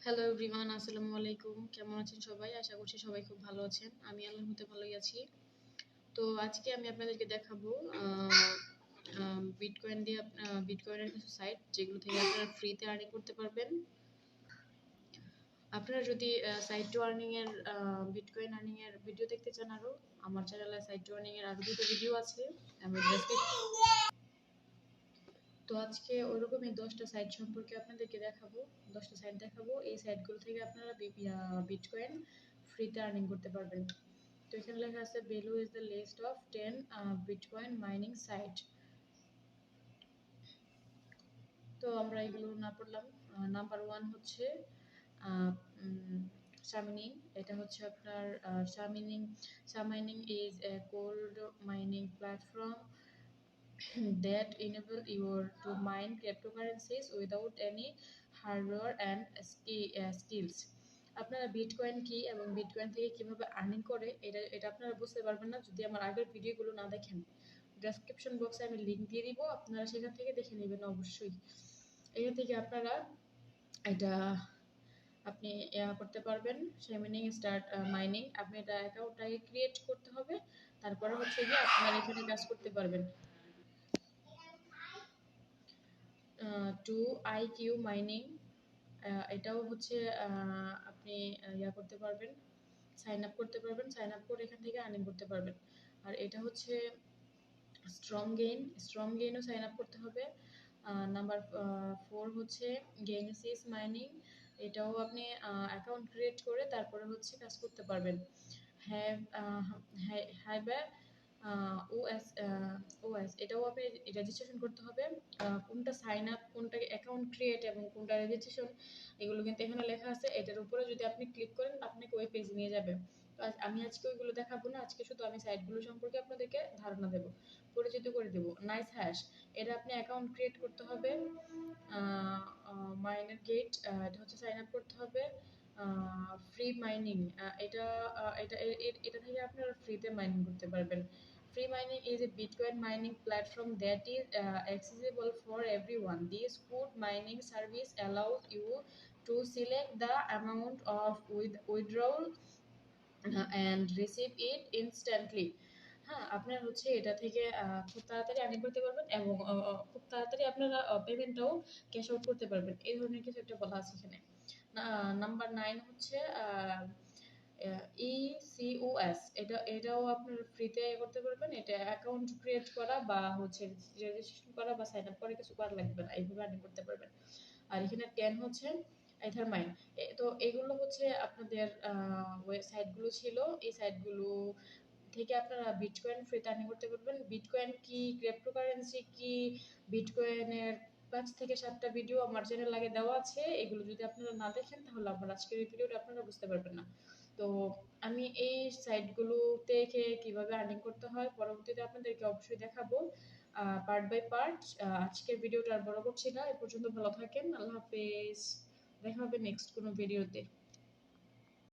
Hello everyone, আসসালামু আলাইকুম। কেমন আছেন সবাই? আশা করছি সবাই খুব ভালো আছেন। আমি আল্লাহর মতে ভালোই আছি। তো আজকে আমি আপনাদেরকে দেখাবো বিটকয়েন দিয়ে বিটকয়েনের কিছু সাইট যেগুলো থেকে আপনারা ফ্রিতে আর্নিং করতে পারবেন। আপনারা যদি সাইট টু আর্নিং এর বিটকয়েন আর্নিং এর ভিডিও দেখতে চান আরো, আমার চ্যানেলে সাইট টু আর্নিং এর আরো দুটো ভিডিও আছে। আমি তো আজকে ওইরকমই 10টা সাইট সম্পর্কে আপনাদেরকে দেখাবো। 10টা সাইট দেখাবো। এই সাইটগুলো থেকে আপনারা বিটকয়েন ফ্রিতে আর্নিং করতে পারবেন। তো এখানে লেখা আছে below is the list of 10 bitcoin mining site. তো আমরা এগুলো না পড়লাম। নাম্বার 1 হচ্ছে শামিনিং। এটা হচ্ছে আপনার শামিনিং is a cloud mining platform that enable you to mine cryptocurrencies without any hardware and skills. আপনারা বিটকয়েন কি এবং বিটকয়েন থেকে কিভাবে আর্নিং করে এটা আপনারা বুঝতে পারবেন না যদি আমার আগের ভিডিওগুলো না দেখেন। ডেসক্রিপশন বক্সে আমি লিংক দিয়ে দিব, আপনারা সেখান থেকে দেখে নেবেন অবশ্যই। এখান থেকে আপনারা এটা আপনি করতে পারবেন। শামিনিং স্টার্ট মাইনিং, আপনি এটা অ্যাকাউন্টটাকে ক্রিয়েট করতে হবে, তারপরে হচ্ছে গিয়ে আপনারা এখানে কাজ করতে পারবেন। টু আইকিউ মাইনিং, এটাও হচ্ছে আপনি করতে পারবেন, সাইন আপ করতে পারবেন, সাইন আপ করে এখান থেকে আর্নিং করতে পারবেন। আর এটা হচ্ছে স্ট্রং গেইনও সাইন আপ করতে হবে। নাম্বার 4 হচ্ছে গেনেসিস মাইনিং, এটাও আপনি অ্যাকাউন্ট ক্রিয়েট করে তারপরে হচ্ছে কাজ করতে পারবেন। হ্যাভ হ্যাভ ওএস ওএস, এটাও আপনি রেজিস্ট্রেশন করতে হবে। কোনটা সাইন আপ, কোনটা অ্যাকাউন্ট ক্রিয়েট এবং কোনটা রেজিস্ট্রেশন, এগুলো কিন্তু এখানে লেখা আছে। এটার উপরে যদি আপনি ক্লিক করেন আপনাকে ওই পেজ নিয়ে যাবে। তো আমি আজকে ওইগুলো দেখাবো না, আজকে শুধু আমি সাইটগুলো সম্পর্কে আপনাদেরকে ধারণা দেবো, পরিচিত করে দেবো। নাইস হ্যাশ, এটা আপনি অ্যাকাউন্ট ক্রিয়েট করতে হবে। মাইনের গেট, এটা হচ্ছে সাইন আপ করতে হবে। ফ্রি মাইনিং, এটা এটা এটা থেকে আপনারা ফ্রিতে মাইনিং করতে পারবেন। Free mining is a Bitcoin mining platform that is accessible for everyone. This code mining service allows you to select the amount of withdrawal and receive it instantly. হ্যাঁ, আপনার হচ্ছে এটা থেকে খুব তাড়াতাড়ি আর্নিং করতে পারবেন এবং খুব তাড়াতাড়ি আপনারা পেমেন্টটাও ক্যাশ আউট করতে পারবেন। এই ধরনের কিছু একটা বলা আছে এখানে। নাম্বার 9 হচ্ছে ইসিওএস, এটাও আপনার ফ্রিতে করতে পারবেন। এটা অ্যাকাউন্ট ক্রিয়েট করা বা হচ্ছে রেজিস্ট্রেশন করা বা সাইন আপ করে কিছু করা লাগবে না, এইভাবে আর্নিং করতে পারবেন। আর এখানে 10 হচ্ছে এথারমাইন। তো এগুলো হচ্ছে আপনাদের ওয়েবসাইটগুলো ছিল, এই সাইটগুলো থেকে আপনারা বিটকয়েন ফ্রিতে আর্নিং করতে পারবেন। বিটকয়েন কি, ক্রিপ্টোকারেন্সি কি, বিটকয়েনের 5 থেকে 7টা ভিডিও আমার চ্যানেল আগে দেওয়া আছে। এগুলো যদি আপনারা না দেখেন তাহলে আমার আজকের এই ভিডিওটা আপনারা বুঝতে পারবেন না। তো আমি এই সাইটগুলো থেকে কিভাবে আর্নিং করতে হয় পরবর্তীতে আপনাদেরকে অবশ্যই দেখাবো, পার্ট বাই পার্ট। আজকের ভিডিওটা আর বড় করছি না, এ পর্যন্ত ভালো থাকেন। আল্লাহ হাফেজ, দেখা হবে নেক্সট কোনো ভিডিওতে।